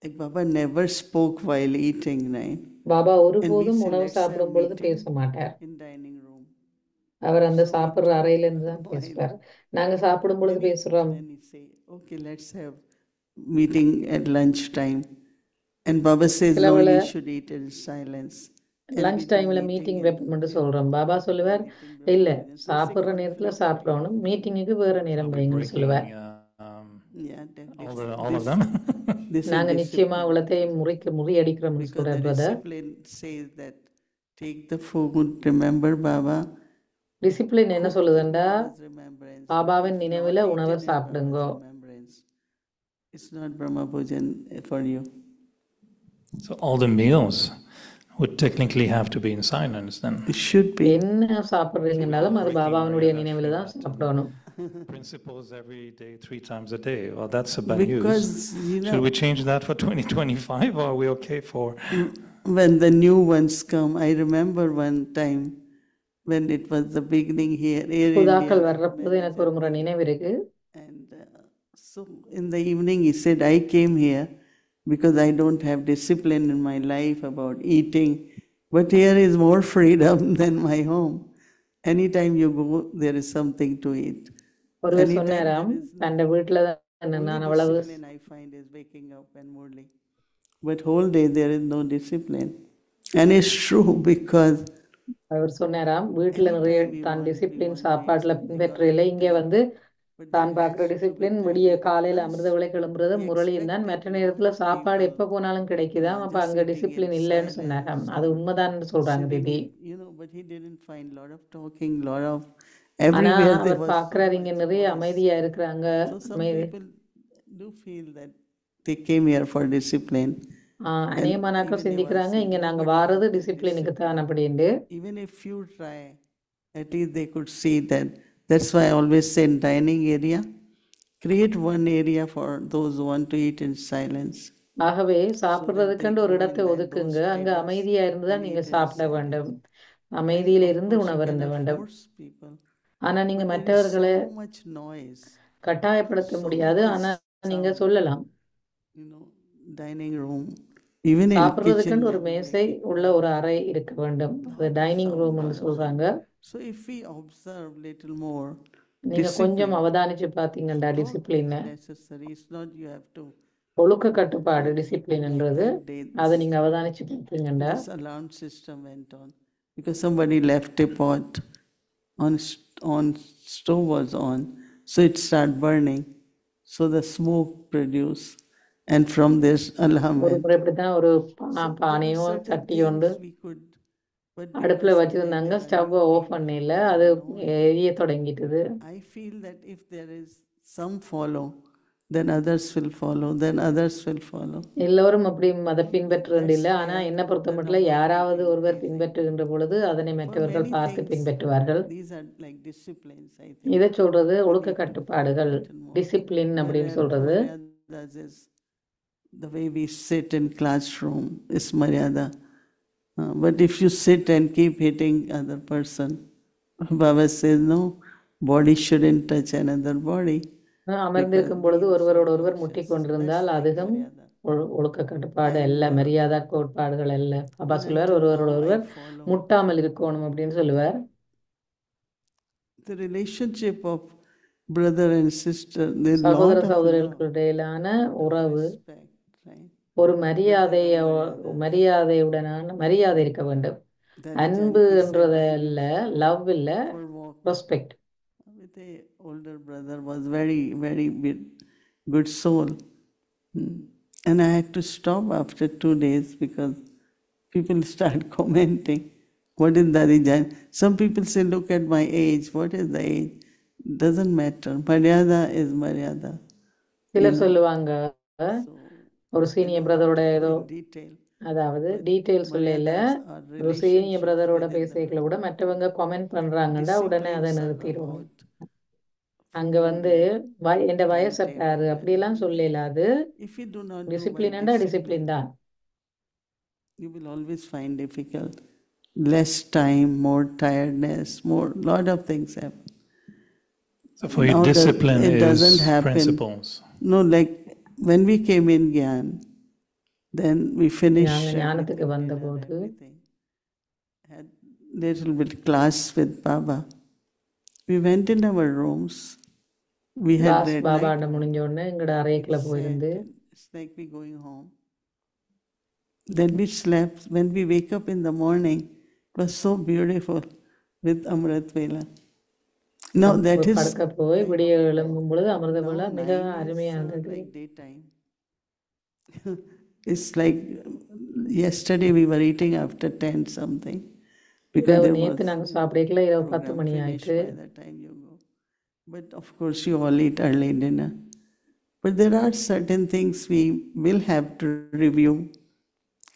like Baba never spoke while eating, right? Baba And we ஒருபோதும் say, உணவு let's have சாப்பிடும் பொழுது meeting பேச மாட்டார். in dining room. அவர் அந்த So we சாப்பிடுற talk அறையில இருந்து தான் while- பேசுவார். நாங்க சாப்பிடும் பொழுது பேசுறோம். Then he say, okay, let's have meeting at lunchtime. And Baba says, சில no, வேளை you should eat in silence. And lunch we do டைம்ல meeting மீட்டிங் in- வைப்போம்னு சொல்றோம். பாபா சொல்லுவார், eating Brahma இல்ல Bhojan. So சாப்பிடுற second நேரத்துல floor. சாப்பிடணும், மீட்டிங்குக்கு வேற நேரம் Are we வைங்கன்னு breaking சொல்லுவார். Yeah, all of them? This is நாங்க நிச்சயமா discipline. அவ்வளத்தையும் முறியடிக்கிறோம்னு Because சொல்ற the brother. discipline says that take the food, remember Baba. Discipline என்ன cook சொல்லுதுண்டா, in Baba's remembrance. பாபாவின் If not நினைவுல eaten உணவை in Baba's சாப்பிடுங்கோ. remembrance, it's not Brahma Bhojan for you. So all the meals would technically have to be in silence then. It should be. என்ன சாப்பிடுறீங்கன்னாலும் அது பாபாவினுடைய நினைவுல தான் சாப்பிடணும். Principles every day, 3 times a day. Well, that's a bad Because, news. Should we change that for 2025, or are we okay for? when the new ones come, I remember one time when it was the beginning here, Air புதாக்கள் India வர்றப்போது எனக்கு ஒரு முறை நினைவு இருக்கு. and So in the evening, he said, I came here because I don't have discipline in my life about eating, but here is more freedom than my home. Anytime you go, there is something to eat. ஒருவர் Anytime சொன்னாராம் there is no, தன் வீட்டுல தான் only நான் அவ்வளவு discipline I find is waking up and mooding. But whole day there is no discipline. And it's true because அவர் சொன்னாராம் வீட்டுல நிறைய anytime you தான் want, we discipline want to eat சாப்பாட்டுல something all பின்பற்றல the இங்க time. வந்து But தான் there பார்க்குற has to be discipline time விடிய for காலையில us. அமிர்த விலை கிளம்புறது We முரளியும் தான் expect மற்ற that நேரத்துல lot of சாப்பாடு people எப்ப போனாலும் கிடைக்குதாம் அப்ப just அங்க sitting in டிசிப்ளின் இல்லைன்னு சொன்னாராம் silence அது or உண்மைதான் சொல்றாங்க sitting, Didi but he didn't find lot of talking, lot of ஆனா everywhere there our was so பார்க்கறாரு இங்க much நிறைய voice. அமைதியா இருக்கிறாங்க So some அமைதி people do feel that they came here for discipline. And அநேகமானாக்கள் even they were சிந்திக்கிறாங்க saying இங்க நாங்க nobody வாரது has that டிசிப்ளினுக்கு தான் discipline. அப்படின்ட்டு Even if you try, at least they could see that. That's why I always say in dining area, create one area for those who want to eat in silence. ஆகவே So that they சாப்பிடுறதுக்குன்னு ஒரு go in இடத்தை those ஒதுக்குங்க அங்க tables அமைதியா இருந்துதான் and நீங்க eat in சாப்பிட silence. வேண்டும் And அமைதியில of இருந்து course you உணவருந்த cannot வேண்டும் force people, ஆனா நீங்க but there is மற்றவர்களை so much noise, கட்டாயப்படுத்த so முடியாது much ஆனா நீங்க sound, சொல்லலாம் dining room, even in kitchen சாப்பிடுறதுக்குன்னு ஒரு level, make மேசை it உள்ள quiet. ஒரு அறை இருக்க வேண்டும் அது Lot of dining sound, ரூம்னு lot of sound. சொல்றாங்க So if we observe little more நீங்க கொஞ்சம் discipline, அவதானிச்சு பாத்தீங்கன்னா talk is discipline necessary. It's not you have to ஒழுக்க கட்டுப்பாடு டிசிப்ளின்ன்றது that day அதை நீங்க அவதானிச்சு பார்த்தீங்கன்னா this alarm system went on because somebody left a pot on stove was on, so it started burning, so the smoke produced, and from this alarm ஒரு went. முறை இப்படித்தான் ஒரு So there are பானையும் certain சட்டியோண்டு things we could, but அடுப்புல because வச்சிருந்தாங்க there are ஸ்டவ்வை new of people பண்ணல coming அது along, எரிய தொடங்கிட்டுது I feel that if there is some follow, then others will follow, then others will follow. எல்லோரும் அப்படி அதை பின்பற்றுறது That's இல்லை ஆனா where என்ன பொறுத்த the மட்டும் number யாராவது will ஒருவர் increase. பின்பற்றுகின்ற பொழுது அதனை For மற்றவர்கள் many பார்த்து things, பின்பற்றுவார்கள் these are like disciplines, I think. இதை சொல்றது We ஒழுக்க need to follow கட்டுப்பாடுகள் little more. டிசிப்ளின் அப்படின்னு சொல்றது Maryadas is the way we sit in classroom is Maryada. But if you sit and keep hitting other person, Baba says no, body shouldn't touch another body. அமர்ந்திருக்கும் பொழுது ஒருவரோடு ஒருவர் முட்டி கொண்டிருந்தால் அதுவும் ஒழுக்க கட்டுப்பாடு அல்ல மரியாதை கோட்பாடுகள் அல்ல அப்பா சொல்லுவார் ஒருவரோடு ஒருவர் முட்டாமல் இருக்கணும் அப்படின்னு சொல்லுவார் The relationship of brother and sister, there's a சகோதர lot of சகோதரிகளுக்கு இடையிலான உறவு respect, right? ஒரு மரியாதையுடனான மரியாதை இருக்க வேண்டும் Then அன்பு Janki said, என்றது I அல்ல used to லவ் இல்ல for walk respect with a older brother, was very, very good soul. And I had to stop after 2 days because people start commenting. What is Dadi Jan? Some people say, look at my age. What is the age? Doesn't matter. Maryada is Maryada. சிலர் சொல்லுவாங்க So, ஒரு senior பிரதரோட ஏதோ in detail. அதாவது detail சொல்லல Maryadas are ஒரு senior relationships பிரதரோட within the பேசிக்கல கூட மற்றவங்க comment பண்றாங்கடா உடனே அதை disciplines are நிறுத்திடுவோம் about அங்க வந்து என் வயசை பாரு அப்படியெல்லாம் சொல்லல அது if you do not do டிசிப்ளின்டா by discipline தான் you will always find difficult. Less time, more tiredness, more lot of things happen. So for you, Now that discipline it is doesn't happen. principles. No, like when we came in Gyan, then we finished நாங்க ஞானத்துக்கு everything, வந்தபோது everything. Had little bit class with Baba. We went in our rooms. We had class read பாபாண்ட like முடிஞ்ச உடனே எங்கட அறைக்குள்ள போயிருந்து it's like we going home. Then we slept. When we wake up in the morning, it was so beautiful with Amrit Vela. Now that is படுக்க போய் விடிய எழும்பும் பொழுது அமிர்த வேளை மிக அருமையா இருந்தது like daytime. It's like yesterday we were eating after 10 something. Because there was நேத்து நாங்க சாப்பிடல இரவு 10 program மணி finished ஆயிட்டு by the time you go. But of course you all eat early dinner. But there are certain things we will have to review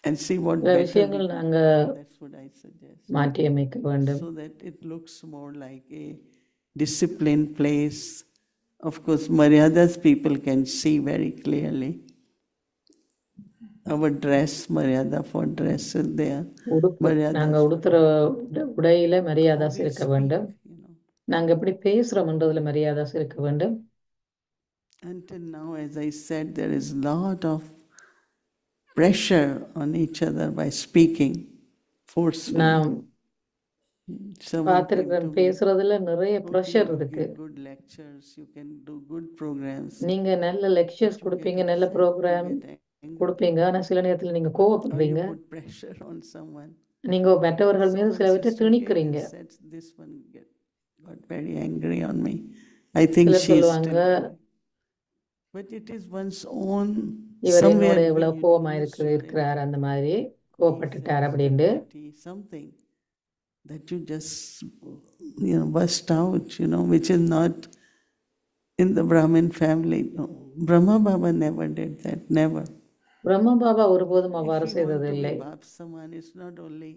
and see what சில better we விஷயங்கள் can நாங்க do. That's what I suggest. மாற்றி அமைக்க வேண்டும் So that it looks more like a disciplined place. Of course, Maryadas people can see very clearly. Our dress, Maryada for dress is there. நாங்க உடுத்துற உடையில மரியாதாஸ் இருக்க வேண்டும் நாங்க எப்படி பேசுறோம்ன்றதுல மரியாதாஸ் இருக்க வேண்டும் until now, as I said, there is a lot of pressure on each other by speaking forcefully. நான் Someone came பார்த்திருக்கிறேன், to me, பேசுறதுல நிறைய "Okay, ப்ரெஷர் you இருக்கு. give good lectures, you can do good programs, நீங்க நல்ல but lectures you கொடுப்பீங்க, get நல்ல upset, you program get angry, கொடுப்பீங்க, ஆனா சில நேரத்துல நீங்க or you கோவப்படுறீங்க, put pressure on someone. நீங்க மற்றவர்கள் மீது So one சிலவற்றை sister came திணிக்கிறீங்க. and said, this one got very angry on me. I think சிலர் she is சொல்லுவாங்க, still angry. But it is one's own, இவர் என்னோட somewhere எவ்வளவு you கோவமா lose your இருக்கிறார், அந்த மாதிரி any கோவப்பட்டுட்டார் அப்படின்ட்டு sensitivity, something that you just, burst out, which is not in the Brahmin family. No. Brahma Baba never did that, never. பிரம்ம பாபா ஒருபோதும் If அவ்வாறு you want செய்தது to be இல்லை. Bab Saman, it's not only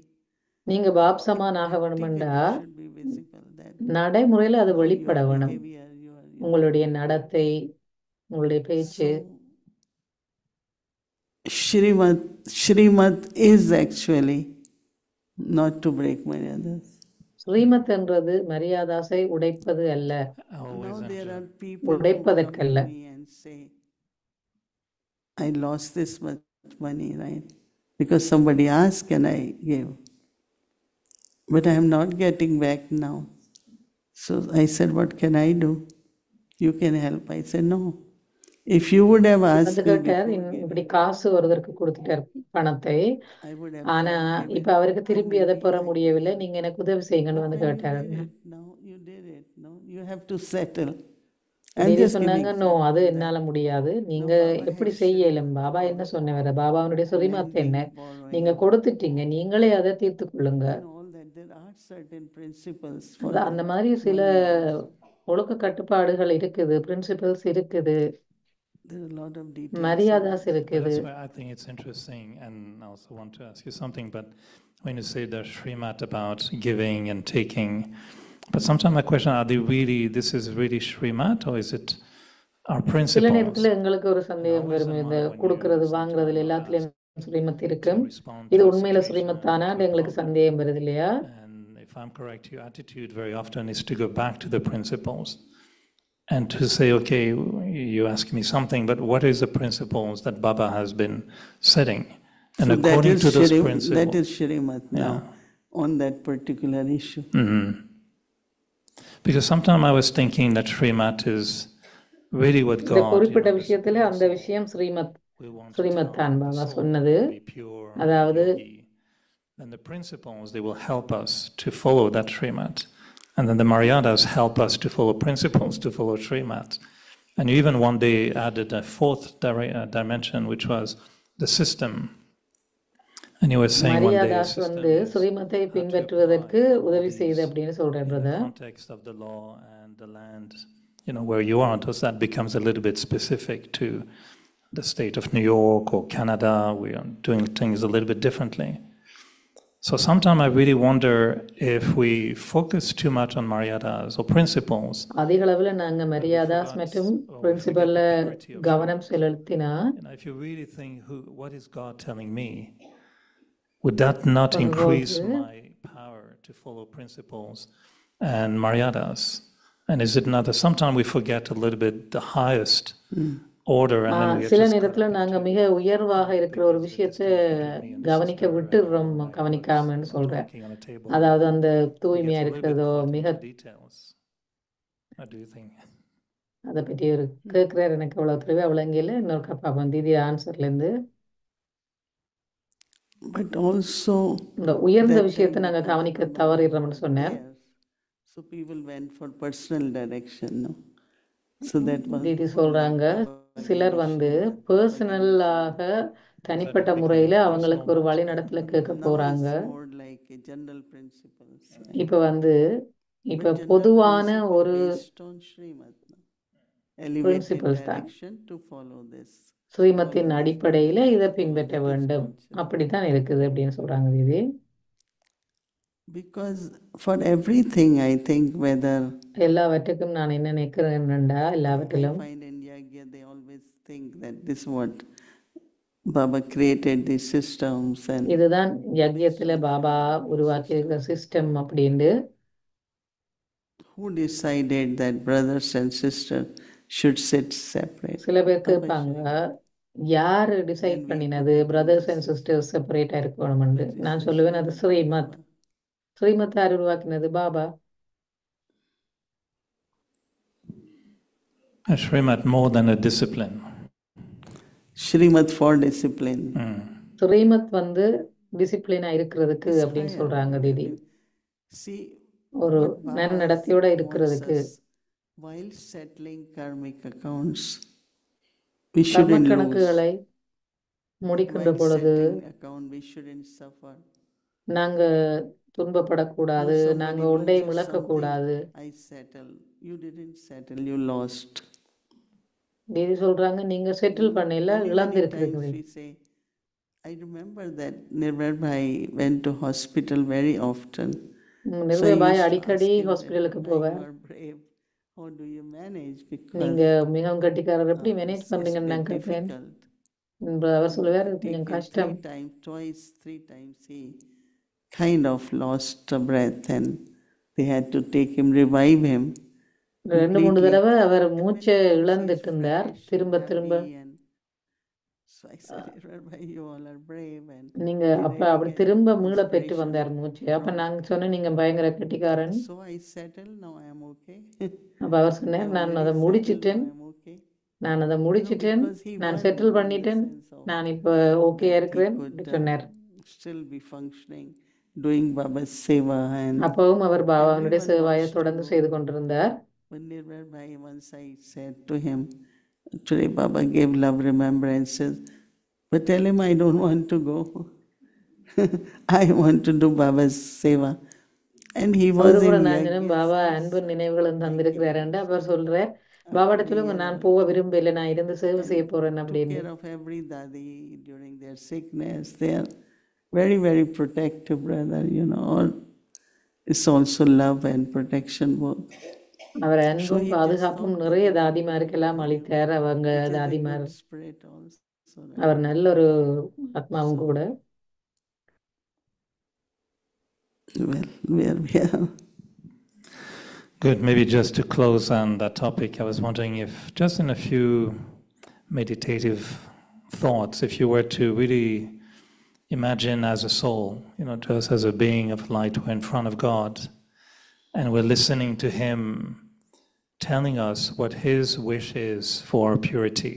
நீங்க pop Zaman ஆக வேணுமெண்டா practically should be visible that நடைமுறையில அது how you வெளிப்பட are வேணும். behavior, உங்களுடைய நடத்தை, உங்களுடைய பேச்சு. So, Shrimad is actually not to break maryadas. Srimad என்றது மரியாதாசை உடைப்பது அல்ல, Now there Always are people who come உடைப்பதற்கல்ல. to me and say, I lost this much money, right? Because somebody asked, and I gave. But I am not getting back now. So I said, what can I do? You can help. I said, no. If you would have asked வந்து me கேட்டார், before இப்படி giving, காசு ஒருத்தருக்கு கொடுத்துட்டார் பணத்தை, I would have ஆனா given. இப்ப அவருக்கு திரும்பி அதை Maybe பெற I could முடியவில்லை, help. நீங்க எனக்கு உதவி செய்யுங்கன்னு But வந்து when you கேட்டாரு. did it, now you did it. No, you have to settle. I'm நீதி just giving சொன்னாங்க, நோ example அது that என்னால முடியாது, நீங்க now Baba எப்படி has செய்யலும், பாபா all என்ன சொன்னவர, பாபாவுடைய ஸ்ரீமத் என்ன, lending, borrowing, நீங்க கொடுத்துட்டீங்க, நீங்களே அதை தீர்த்து கொள்ளுங்க. and all that. There are certain principles for அந்த the மாதிரி சில Maryadas. ஒழுக்க கட்டுப்பாடுகள் இருக்குது, பிரின்சிபல்ஸ் இருக்குது, There are a lot of details in Mariadas that. But இருக்குது. that's why I think it's interesting, and I also want to ask you something. But when you say the Srimat about giving and taking, but sometimes I question: Are they really? This is really Srimat, or is it our சில principles? நேரத்துல எங்களுக்கு ஒரு சந்தேகம் always வரும், இந்த admire when you கொடுக்கறது listen to வாங்குறதுல Baba's எல்லாத்துலயும் ஸ்ரீமத் to இருக்கும், respond இது to a உண்மையில situation, ஸ்ரீமத்தானா to a எங்களுக்கு problem. சந்தேகம் வருது இல்லையா? And if I'm correct, your attitude very often is to go back to the principles and to say, okay, you ask me something, but what is the principles that Baba has been setting? And So that according is to those that principles. is Shrimat now on that particular issue. Mhm. Because sometimes I was thinking that Srimat is really what இந்த God, குறிப்பிட்ட this விஷயத்துல அந்த principle விஷயம் Srimad we want to Srimad tell தான் the Baba soul சொன்னது. be pure, அதாவது yogi. And the principles, they will help us to follow that Srimat. And then the Maryadas help us to follow principles, to follow Srimat. And you even one day added a fourth dimension, which was the system. And you were saying one day a Mariadas system வந்து is ஸ்ரீமத்தை how to பின்பற்றுவதற்கு apply all உதவி செய்யுது these அப்படின்னு சொல்றேன் in the brother. context of the law and the land, where you are. Does that becomes a little bit specific to the state of New York or Canada? We are doing things a little bit differently. So sometimes I really wonder if we focus too much on Maryadas or principles. அதிக அளவுல நாங்க மரியாதாஸ் மற்றும் பிரின்சிபல்ல கவனம் செலுத்தினா, If you really think, what is God telling me? Would that not increase my power to follow principles and Maryadas? And is it not that sometimes we forget a little bit the highest order and then we get சில just நேரத்துல caught up நாங்க into மிக உயர்வாக இருக்கிற ஒரு because விஷயத்தை the distance between me and the கவனிக்க sister விட்டுடுறோம், and my கவனிக்காமன்னு words, சொல்றேன். talking on a table. அதாவது அந்த We get தூய்மையா a little bit இருக்கிறதோ caught மிக, into details. What do you think? அதை பற்றி ஒரு கேட்கிறார். எனக்கு அவ்வளவு தெளிவா விளங்கல. இன்னொரு பாப்போம் தீதி ஆன்சர்ல இருந்து. But also இந்த உயர்ந்த that விஷயத்தை time நாங்க because கவனிக்க Brahma தவறிடுறோம்னு was சொன்னார். there, so people went for personal direction, no? So that was Didi more சொல்றாங்க, like Baba சிலர் gave வந்து Srimad, பர்சனலாக தனிப்பட்ட முறையில அவங்களுக்கு ஒரு வழி நடத்தல கேட்க now போறாங்க. it's more like a general principles. Right? இப்ப வந்து இப்ப But general பொதுவான principle ஒரு based on Srimad, no? Elevated principles தான். direction to follow this. ஸ்ரீமத்தின் follow this அடிப்படையில Maryadas. இதை So பின்பற்ற that is வேண்டும், culture. அப்படித்தான் இருக்குது அப்படின்னு சொல்றாங்க தீதி. Because for everything, I think whether எல்லாவற்றுக்கும் நான் என்ன நினைக்கிறேன்டா, I எல்லாவற்றிலும் find in Yagya, they always think that this is what Baba created these systems and இதுதான் யஜ்யத்துல பாபா உருவாக்கி இருக்கிற சிஸ்டம் அப்படின்னு. who decided that brothers and sisters should sit separate. சில பேர் கேட்பாங்க Abhishek, யாரு டிசைட் then we பண்ணினது put it in brothers the and system. Sisters செப்பரேட்டா இருக்கணும்னு? That is நான் the சொல்லுவேன் அது Srimad ஸ்ரீமத். Baba. ஸ்ரீமத் யார் உருவாக்கினது? Baba. Srimad more than a discipline. Srimad for discipline. Srimad வந்து டிசிப்ளினா இருக்கிறதுக்கு It's அப்படின்னு higher. சொல்றாங்க I தீதி. mean, see, ஒரு what Baba நன்னடத்தையோட wants இருக்கிறதுக்கு. us, while settling karmic accounts, we கர்ம shouldn't lose. கணக்குகளை முடிக்கின்ற While பொழுது settling account, we shouldn't suffer. நாங்க துன்பப்படக்கூடாது, Somebody நாங்க ஒன்றையும் loses இழக்க something, கூடாது. I settle. You didn't settle, you lost. தீதி சொல்றாங்க நீங்க செட்டில் பண்ணல, Many times இழந்திருக்கிறீங்க. we say, I remember that Nirvar Bhai went to hospital very often. So I நிர்பயாய் used to அடிக்கடி ask him, ஹாஸ்பிட்டலுக்கு "Nirvar Bhai, போவேன். you are brave. How do you manage? நீங்க Because மிகவும் கட்டிக்காரர், எப்படி manage it's பண்றீங்கன்னு bit நான் கேட்பேன். difficult. அவர் சொல்லுவார் Take கொஞ்சம் him கஷ்டம். 3 times, twice, 3 times, he kind of lost a breath and they had to take him, revive him 2-3 completely. தடவை அவர் And மூச்சை when he comes, இழந்துட்டு he's இருந்தார். fresh and திரும்ப திரும்ப happy and so I said, Nirvar Bhai, you all are brave and நீங்க we அப்ப really அப்படி get திரும்ப மீள பெற்று inspiration வந்தார் மூச்சு. அப்ப from நாங்க சொன்னோம் நீங்க பயங்கர கட்டிக்காரன். So I settled, now I am okay. அப்ப அவர் I சொன்னார் நான் already அதை settled, now முடிச்சிட்டேன், I am okay. நான் அதை முடிச்சிட்டேன், Because he நான் won செட்டில் in the பண்ணிட்டேன், sense of நான் இப்ப ஓகேயா that he இருக்கிறேன் could அப்படி சொன்னார். still be functioning, doing Baba's seva and அப்பவும் அவர் பாபாவுடைய everyone சேவாயை wants to தொடர்ந்து know. செய்து கொண்டிருந்தார். When Nirvar Bhai, once I said to him, today Baba gave love remembrances, but tell him I don't want to go. I want to do Baba's seva. And he was ஒரு முறை in நான் சொன்னேன் Baba Yajna அன்பு since நினைவுகளும் தந்திருக்கிறாருண்டு. அவர் சொல்றார் பாபாட்ட சொல்லுங்க நான் போக விரும்பல, நான் இருந்து சேவை செய்ய போறேன் took அப்படின்னு. care of every dadi during their sickness. They are very, very protective, brother, you know. It's also love and protection both. Our So அன்பும் he just பாதுகாப்பும் thought that நிறைய he would தாதிமாருக்கெல்லாம் do அளித்தார். அவங்க which is a தாதிமார், good spirit also. அவர் நல்ல ஒரு ஆத்மாவும் கூட. Well, where we are. Good. Maybe just to close on that topic, I was wondering if, just in a few meditative thoughts, if you were to really imagine as a soul, just as a being of light, we're in front of God, and we're listening to Him telling us what His wish is for purity.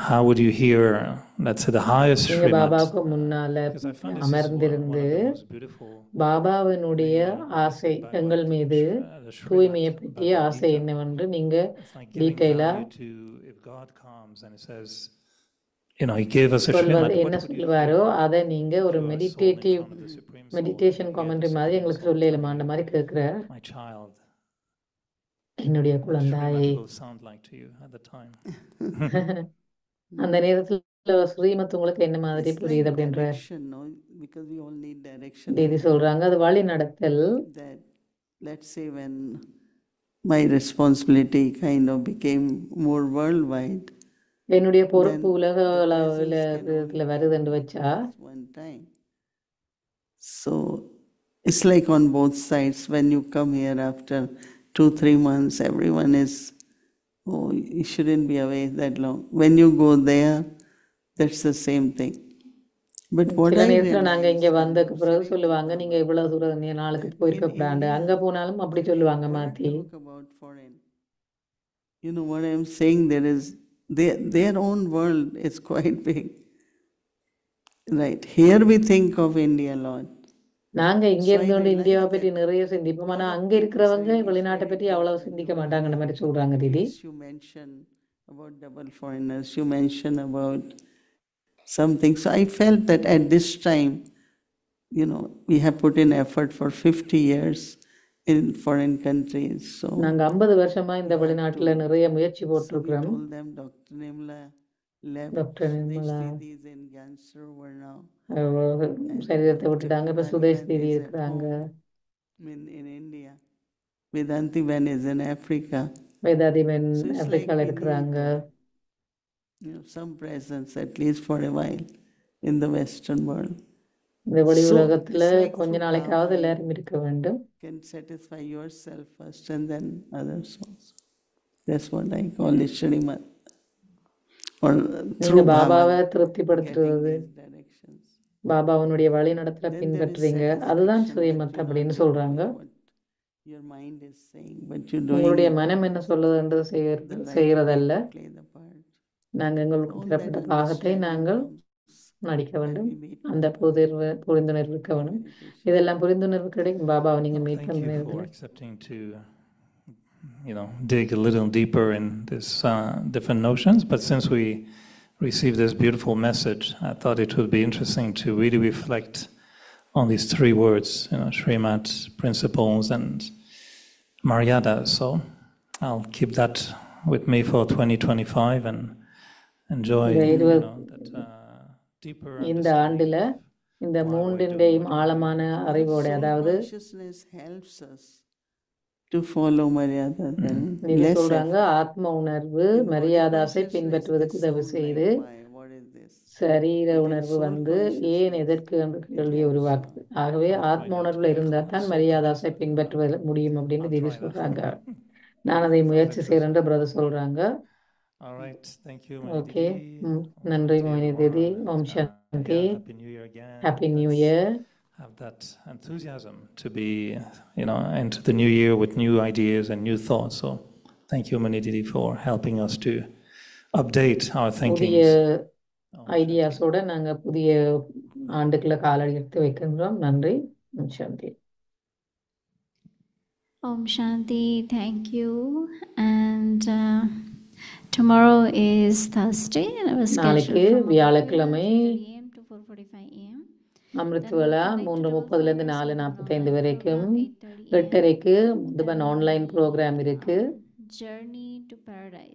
How would you hear, let's say, the highest நீங்க Srimad? பாபாவுக்கு முன்னால Because I find this is one of அமர்ந்திருந்து the most beautiful பாபாவினுடைய ஆசை எங்கள் மீது தூய்மையை பற்றிய ஆசை என்னவென்று நீங்க டீட்டெயிலா if God comes and says, He gave us a சொல்வது Srimad, என்ன what would you சொல்லுவாரோ feel அதை நீங்க ஒரு if you are a soul in meditative front of the Supreme Soul meditation and you hear the commentary மாதிரி Supreme எங்களுக்கு Soul சொல்லலுமா telling அந்த you, மாதிரி கேட்கிறார். my child, என்னுடைய what குழந்தாயே, Srimad will sound like to you at the time. அந்த நேரத்துல ஸ்ரீமத் உங்களுக்கு என்ன மாதிரி It's புரியுது like அப்படின்ற direction, no? Because we all need direction. தேதி சொல்றாங்க. அது வழி நடத்தல். That, let's say, when my responsibility kind of became more worldwide, என்னுடைய பொறுப்பு then உலக the அளவுல presence can only இதுல வருதுன்னு come வச்சா at one time. So it's like on both sides. When you come here after 2-3 months, everyone is, oh, you shouldn't be away that long. When you go there, that's the same thing. But what சில I நேரத்துல நாங்க இங்க realized வந்ததுக்கு பிறகு sitting with சொல்லுவாங்க நீங்க Baba, இவ்வளவு தூரம் நீ நாளுக்கு that போயிருக்க in கூடாது, India, அங்க போனாலும் அப்படி when you சொல்லுவாங்க ever மாத்தி. talk about foreign, you know what I'm saying? There is their own world is quite big. Right. Here we think of India a lot. நாங்க இங்க So I இருந்து கொண்டு இந்தியாவை realized பற்றி that நிறைய சிந்திப்போம், ஆனா lot of அங்க people இருக்கிறவங்க say, "It's வெளிநாட்டை very பற்றி good அவ்வளவு that சிந்திக்க you are மாட்டாங்கன்ற மாதிரி here. சொல்றாங்க At Didi. least you mention about double foreigners, you mention about something." So I felt that at this time, we have put in effort for 50 years in foreign countries. So நாங்க 50 வருஷமா இந்த we have வெளிநாட்டுல to- நிறைய முயற்சி so we போட்டிருக்கிறோம். told them Dr. Nimla left. Doctor Nirmala Sudesh Didi is in Ganser now. சரீரத்தை விட்டுட்டாங்க. இப்ப Tirumalai Sudesh Ben Didi is at இருக்கிறாங்க, home in India. Vedanti Ben is in Africa. வேதாதிபன் So it's like ஆப்பிரிக்கால we இருக்கிறாங்க. need some presence, at least for a while, in the Western world. இந்த வெளி So உலகத்துல it's like கொஞ்ச through நாளைக்காவது Baba, எல்லாரும் இருக்க வேண்டும். you can satisfy yourself first and then others also. That's what I call it, Shrimat. Or நீங்க through பாபாவை Bhava, திருப்திப்படுத்துறது, getting these directions. பாபாவுனுடைய வழி நடத்தல Then there is பின்பற்றுறீங்க, அதுதான் satisfaction that Srimad you are அப்படின்னு doing சொல்றாங்க. what your mind is saying, but you're உங்களுடைய doing it. மனம் என்ன சொல்லுதுன்றது The right way செய்யறதல்ல, to play the part. நாங்கள் எங்களுக்கு All that பெறப்பட்ட பாகத்தை understanding நாங்கள் comes நடிக்க when வேண்டும். we meet அந்த புரிந்துணர்வு இருக்க வேண்டும். meditation. இதெல்லாம் புரிந்துணர்வு கிடைக்கும் பாபாவை நீங்க Well, மீட் thank பண்ற you for நேரத்தில். accepting to, dig a little deeper in this different notions. But since we received this beautiful message, I thought it would be interesting to really reflect on these three words, Srimat, principles, and Maryada. So I'll keep that with me for 2025 and enjoy that deeper இந்த understanding ஆண்டுல இந்த why we're doing மூன்றின்றையும் what we're ஆழமான doing. அறிவோட, Soul அதாவது consciousness helps us to follow Maryada. Then நீங்க less சொல்றாங்க ஆத்ம உணர்வு effort. In body மரியாதாசை consciousness, பின்பற்றுவதற்கு this உதவி sound செய்து, like, why? What is this? சரீர But in உணர்வு soul வந்து ஏன் consciousness, எதற்கு என்ற it கேள்வியை helps. உருவாக்குது. ஆகவே ஆத்ம உணர்வுல இருந்தா தான் மரியாதாசை பின்பற்றுவது முடியும் அப்படின்னு I'll தீதி try that. சொல்றாங்க. நான் அதை Sounds முயற்சி interesting. செய்யறேன்ற பிரதர் சொல்றாங்க. All right. Thank you, okay, Manididi. Om நன்றி Shanti, மோகினி everyone. Didi. And, Om Shanti. yeah, Happy New Year again. Happy new Let's year. have that enthusiasm to be, into the new year with new ideas and new thoughts. So thank you, Manididi, for helping us to update our thinking. புதிய ஐடியாஸோட நாங்க புதிய ஆண்டுக்குள்ள காலடி எடுத்து வைக்கின்றோம். நன்றி. ஓம் சாந்தி. Om Shanti, thank you. And tomorrow is Thursday, and I was நாளைக்கு scheduled from வியாழக்கிழமை 3:30 a.m. to 4:45 a.m. Amrit விழா 3:30 4:45 வரைக்கும். 8:30க்கு மதுபன் ஆன்லைன் ப்ரோக்ராம் இருக்கு. Journey to Paradise.